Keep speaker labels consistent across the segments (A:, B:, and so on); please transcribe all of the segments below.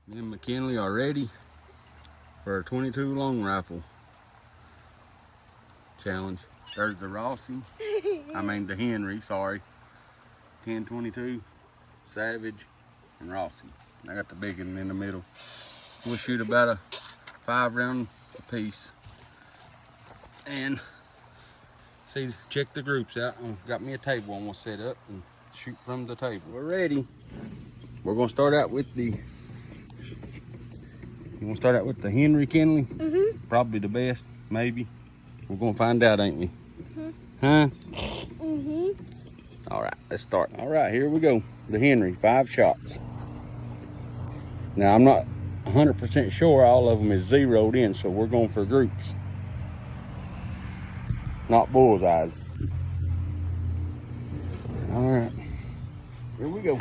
A: Me and McKinley are ready for a 22 long rifle challenge. There's the Rossi, the Henry, sorry. 10-22, Savage, and Rossi. I got the big one in the middle. We'll shoot about a 5 round a piece. And see, check the groups out. Got me a table I'm gonna set up and shoot from the table. We're ready. We're gonna start out with the, Henry Kinley? Probably the best, maybe. We're gonna find out, ain't we? Huh? All right, let's start. All right, here we go. The Henry, 5 shots. Now, I'm not 100% sure all of them is zeroed in, so we're going for groups. Not bullseyes. All right, here we go.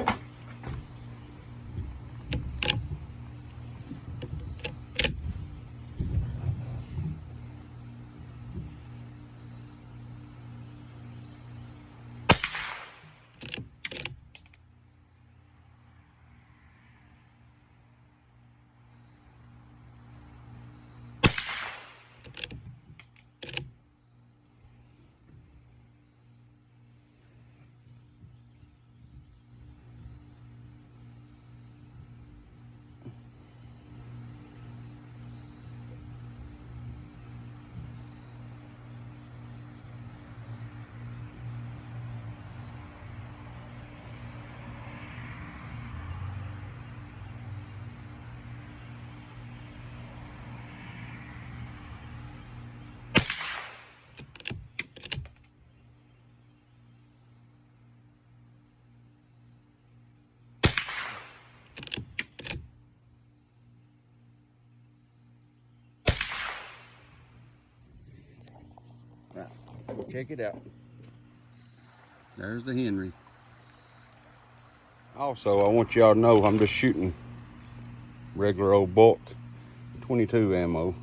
A: Right, check it out. There's the Henry. Also, I want y'all to know I'm just shooting regular old bulk 22 ammo.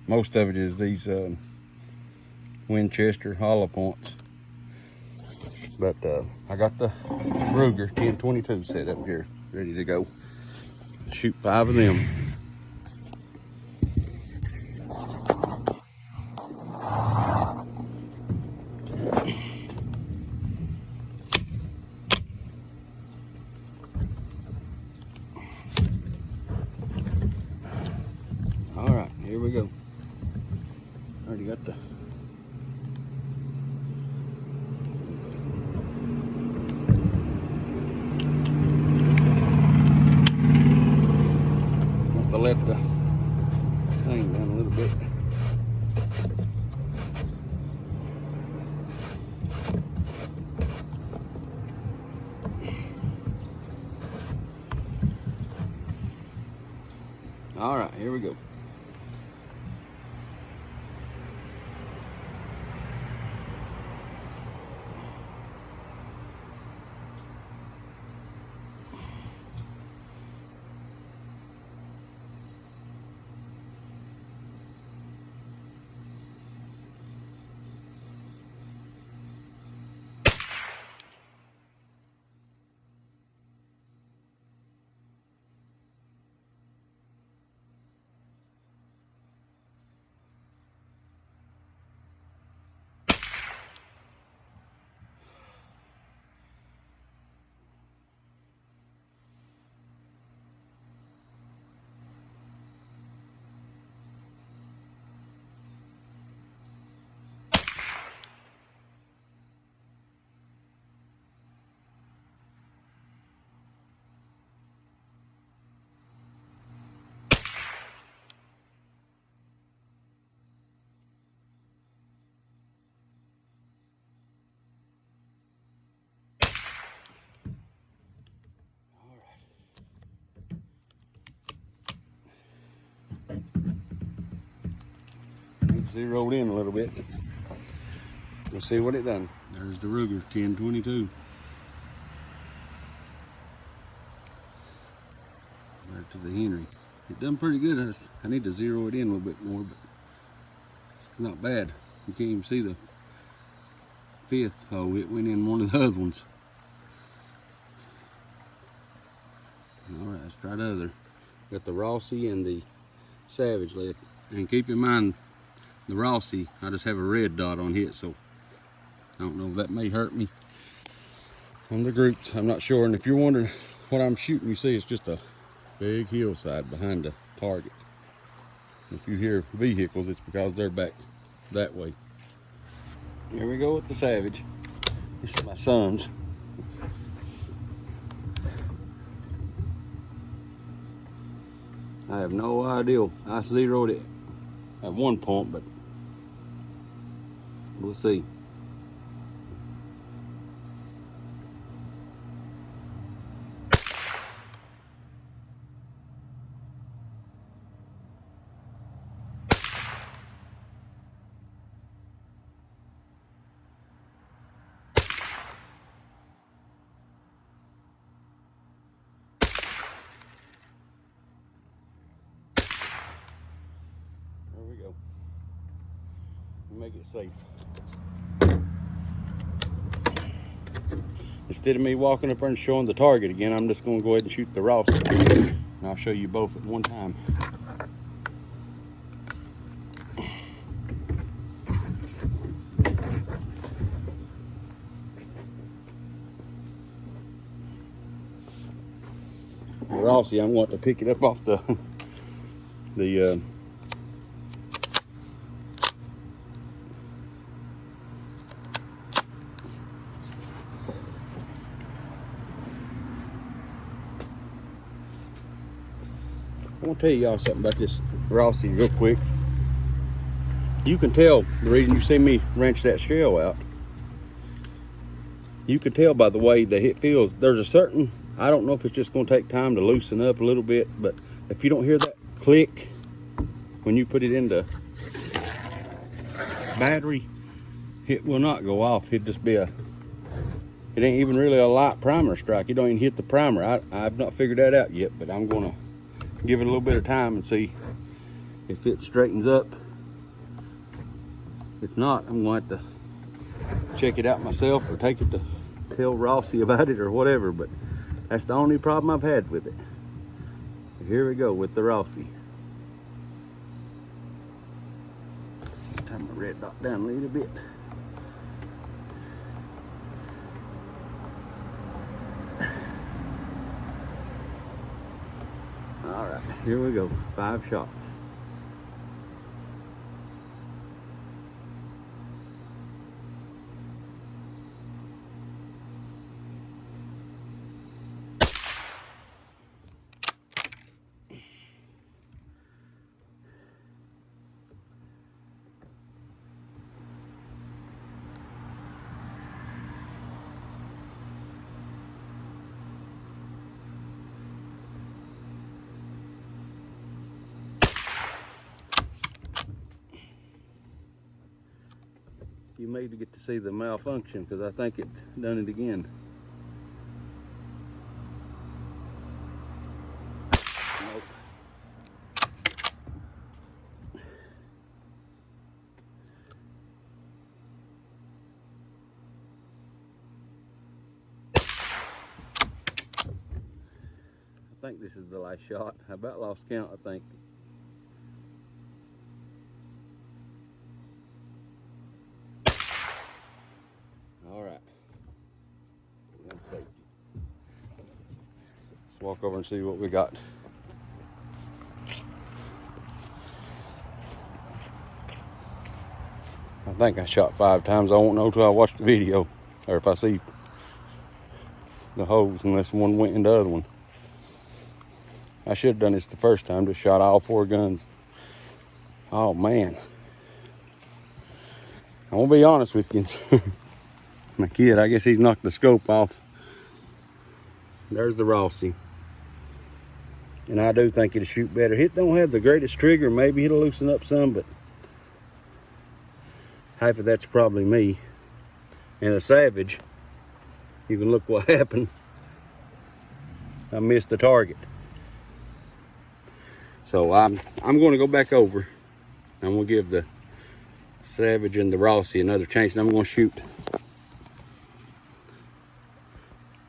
A: Most of it is these Winchester hollow points. But I got the Ruger 10-22 set up here, ready to go. Shoot 5 of them. All right, here we go. Already got the let the thing down a little bit. All right, here we go. Zeroed in a little bit. We'll see what it done. There's the Ruger 10-22. Right to the Henry. It done pretty good. I need to zero it in a little bit more, but it's not bad. You can't even see the 5th hole. It went in one of the other ones. let's try the other. Got the Rossi and the Savage left. And keep in mind, the Rossi, I just have a red dot on it, so I don't know if that may hurt me on the groups. I'm not sure. And if you're wondering what I'm shooting, you see it's just a big hillside behind the target. If you hear vehicles, it's because they're back that way. Here we go with the Savage. This is my son's. I have no idea. I zeroed it at one point, but we'll see. There we go. Make it safe. Instead of me walking up there and showing the target again, I'm just going to go ahead and shoot the Rossi. And I'll show you both at one time. The Rossi, I'm going to pick it up off the I want to tell y'all something about this Rossi real quick. You can tell the reason you see me wrench that shell out. You can tell by the way that it feels. There's a certain, I don't know if it's just going to take time to loosen up a little bit, but if you don't hear that click when you put it into battery, it will not go off. It'd just be it ain't even really a light primer strike. You don't even hit the primer. I've not figured that out yet, but I'm going to give it a little bit of time and see if it straightens up. If not, I'm going to have to check it out myself or take it to tell Rossi about it or whatever, but that's the only problem I've had with it. Here we go with the Rossi. Turn my red dot down a little bit. All right, here we go, 5 shots. You may get to see the malfunction because I think it done it again. Nope. I think this is the last shot. I about lost count, I think. All right. Let's walk over and see what we got. I think I shot 5 times. I won't know till I watch the video or if I see the holes, unless one went in the other one. I should have done this the first time, just shot all 4 guns. Oh man. I'm gonna be honest with you. My kid, I guess he's knocked the scope off. There's the Rossi. And I do think it'll shoot better. It don't have the greatest trigger. Maybe it'll loosen up some, but half of that's probably me. And the Savage, you can look what happened. I missed the target. So I'm going to go back over. I'm going to give the Savage and the Rossi another chance, and I'm going to shoot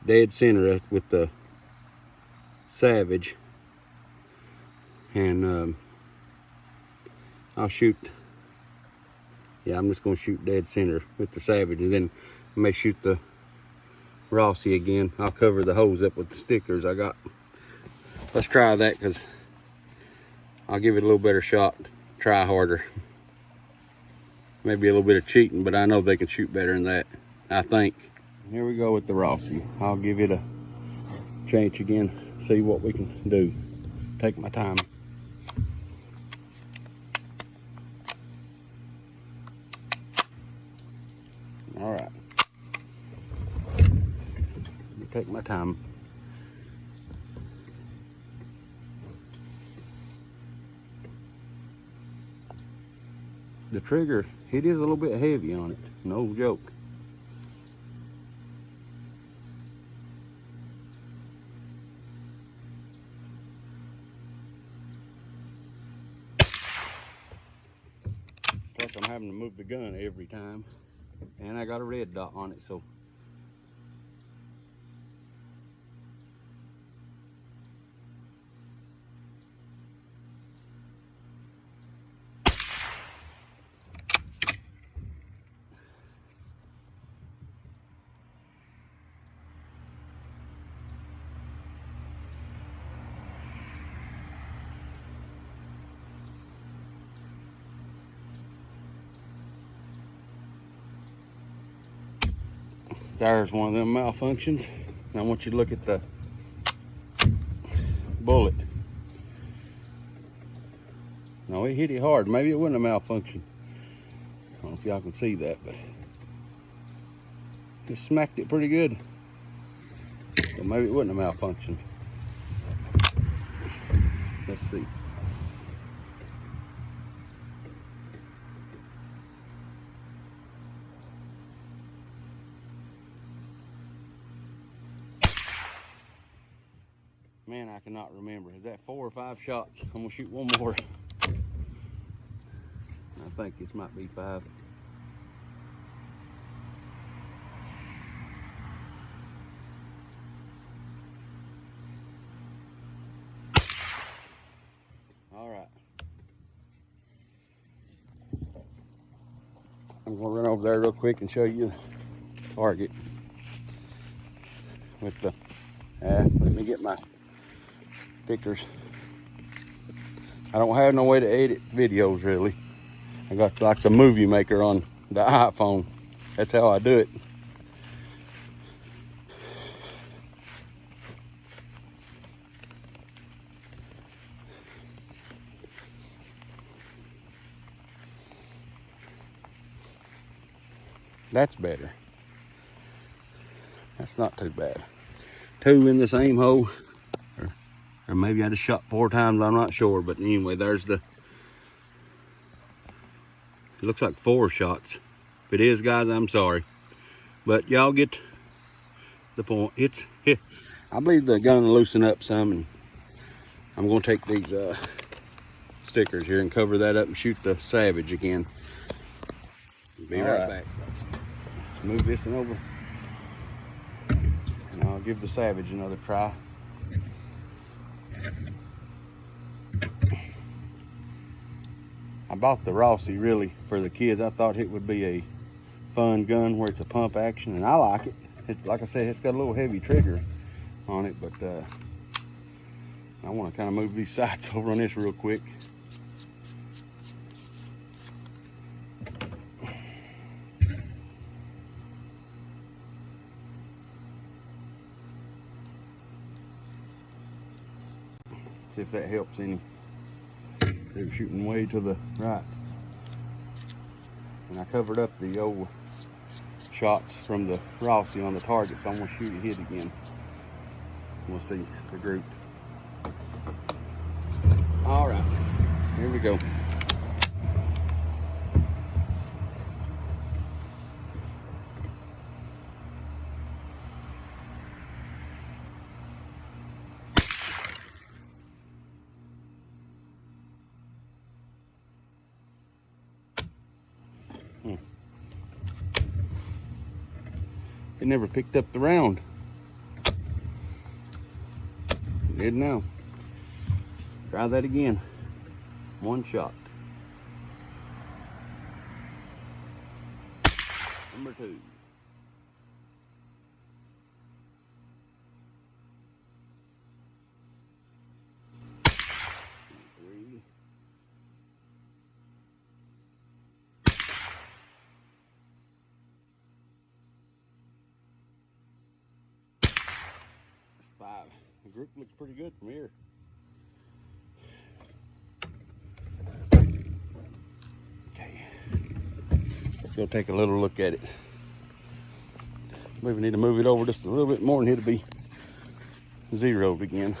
A: dead center with the Savage, and I'll shoot. Yeah, I'm just gonna shoot dead center with the Savage, and then I may shoot the Rossi again. I'll cover the holes up with the stickers I got. Let's try that, because I'll give it a little better shot. Try harder. Maybe a little bit of cheating, but I know they can shoot better than that, I think. Here we go with the Rossi. I'll give it a chance again, see what we can do. Take my time. All right. Take my time. The trigger, it is a little bit heavy on it, no joke. Plus I'm having to move the gun every time. And I got a red dot on it, so. There's one of them malfunctions. Now I want you to look at the bullet. No, it hit it hard. Maybe it wasn't a malfunction. I don't know if y'all can see that, but just smacked it pretty good. So maybe it wasn't a malfunction. Let's see. Man, I cannot remember. Is that 4 or 5 shots? I'm gonna shoot one more. I think this might be 5. All right. I'm gonna run over there real quick and show you the target with the, let me get my stickers. I don't have no way to edit videos really. I got like the movie maker on the iPhone. That's how I do it. That's better. That's not too bad. 2 in the same hole. Or maybe I just shot 4 times, I'm not sure. But anyway, there's the, it looks like 4 shots. If it is, guys, I'm sorry. But y'all get the point. I believe the gun will loosen up some, and I'm gonna take these stickers here and cover that up and shoot the Savage again. Be right back. Let's move this one over. And I'll give the Savage another try. I bought the Rossi really for the kids. I thought it would be a fun gun where it's a pump action, and I like it. Like I said, it's got a little heavy trigger on it, but I want to kind of move these sights over on this real quick. See if that helps any. They're shooting way to the right. And I covered up the old shots from the Rossi on the target, so I'm gonna shoot it hit again. We'll see the group. All right, here we go. It never picked up the round. Did now. Try that again. One shot. Number 2. Three. That's 5. The group looks pretty good from here. Okay. Let's go take a little look at it. Maybe we need to move it over just a little bit more and it'll be zeroed again.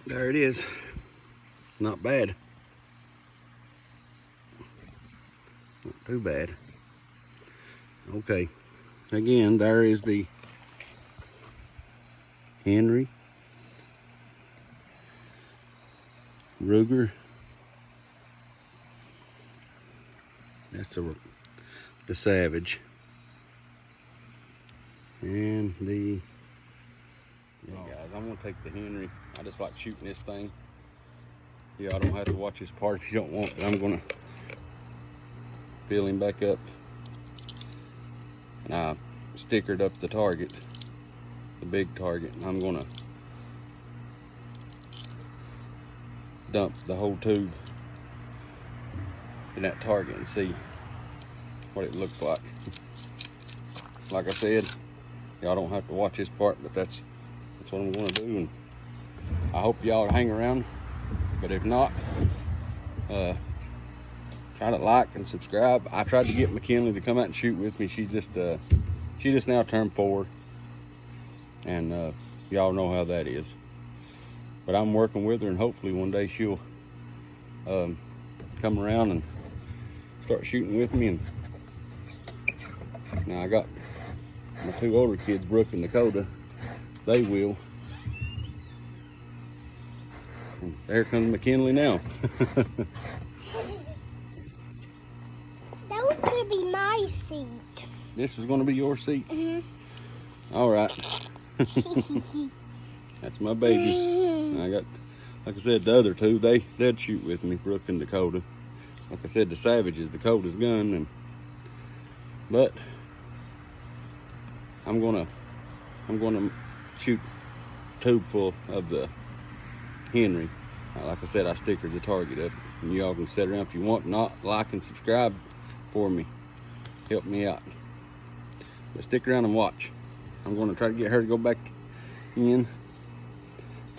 A: There it is. Not bad. Not too bad. Okay. Again, there is the Henry, Ruger. That's the Savage. And the, yeah guys, I'm gonna take the Henry. I just like shooting this thing. Yeah, I don't have to watch this part if you don't want, but I'm gonna fill him back up. And I stickered up the target, the big target, and I'm gonna dump the whole tube in that target and see what it looks like. Like I said, y'all don't have to watch this part, but that's what I'm gonna do. And I hope y'all hang around, but if not, try to like and subscribe. I tried to get McKinley to come out and shoot with me. She just now turned 4, and y'all know how that is. But I'm working with her, and hopefully one day she'll come around and start shooting with me. And now I got my 2 older kids, Brooke and Dakota. They will. And there comes McKinley now.
B: That was gonna be my seat.
A: This was gonna be your seat? Mm-hmm. All right. That's my baby. I got, like I said, the other 2, they'd shoot with me, Brooke and Dakota. Like I said, the Savage is Dakota's gun, but I'm gonna shoot a tube full of the Henry. Like I said, I stickered the target up, and y'all can sit around if you want. Not like and subscribe for me, help me out. But stick around and watch. I'm gonna try to get her to go back in.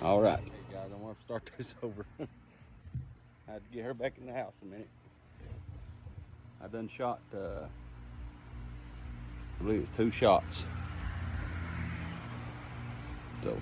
A: All right, hey guys, I'm gonna have to start this over. I had to get her back in the house a minute. I done shot, I believe it's 2 shots. So.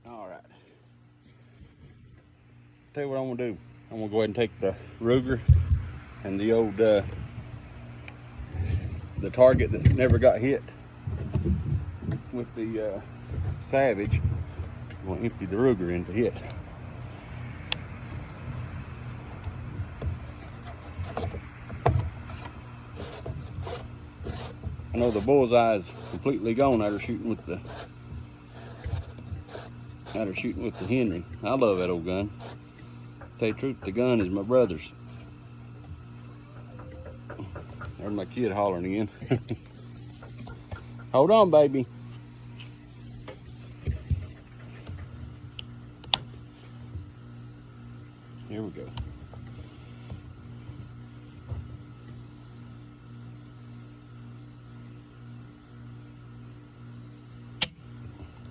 A: All right. Tell you what I'm gonna do. I'm gonna go ahead and take the Ruger and the old the target that never got hit with the Savage. I'm gonna empty the Ruger in to hit. I know the bullseye is completely gone after shooting with the Got her shooting with the Henry. I love that old gun. Tell you the truth, the gun is my brother's. There's my kid hollering again. Hold on, baby. Here we go.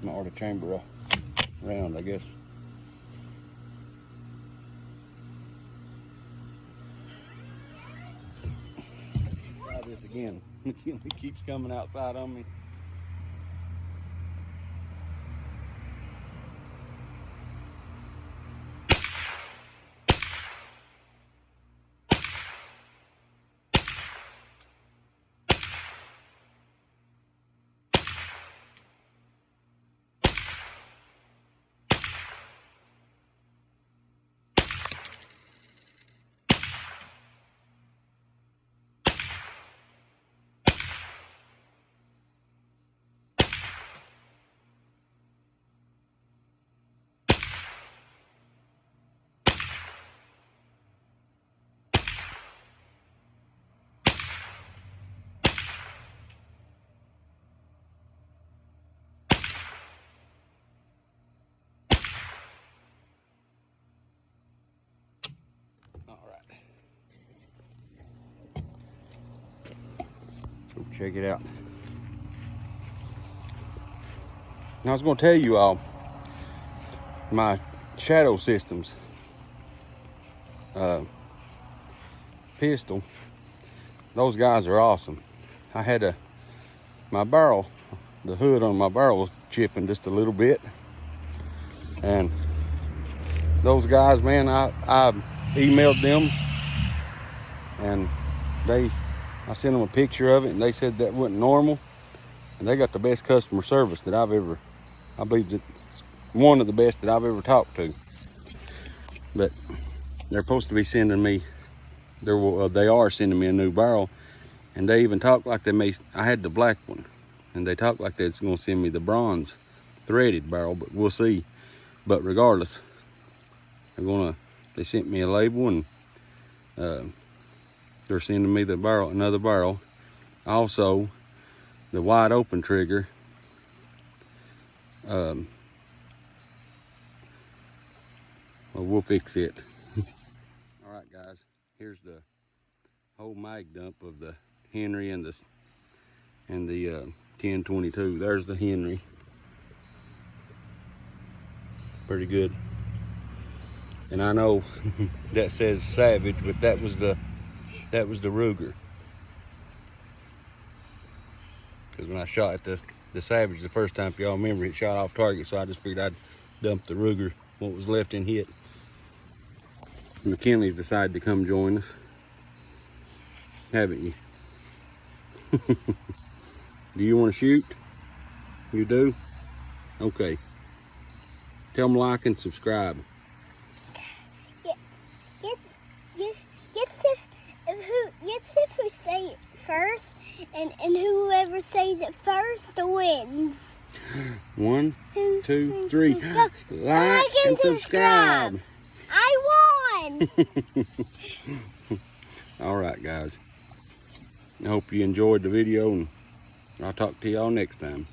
A: My order chamber around, I guess. Try this again. McKinley keeps coming outside on me. Go check it out. I was going to tell you all my Shadow Systems pistol. Those guys are awesome. I had my barrel, the hood on my barrel was chipping just a little bit, and those guys, man, I emailed them, and I sent them a picture of it, and they said that wasn't normal, and they got the best customer service that I believe it's one of the best that I've ever talked to. But they're supposed to be sending me, they are sending me a new barrel, and they even talk like I had the black one, and they talk like they're going to send me the bronze threaded barrel, but we'll see. But regardless, they sent me a label, and they're sending me the barrel, another barrel. Also, the wide open trigger. Well, we'll fix it. All right, guys. Here's the whole mag dump of the Henry and the 1022. There's the Henry. Pretty good. And I know that says Savage, but that was the Ruger. Because when I shot at the Savage the first time, if y'all remember, it shot off target, so I just figured I'd dump the Ruger, what was left and hit. McKinley's decided to come join us. Haven't you? Do you want to shoot? You do? Okay. Tell them like and subscribe.
B: Let's see who say it first, and whoever says it first wins. 1, 2, 3. Like and subscribe. I won.
A: All right, guys. I hope you enjoyed the video, and I'll talk to y'all next time.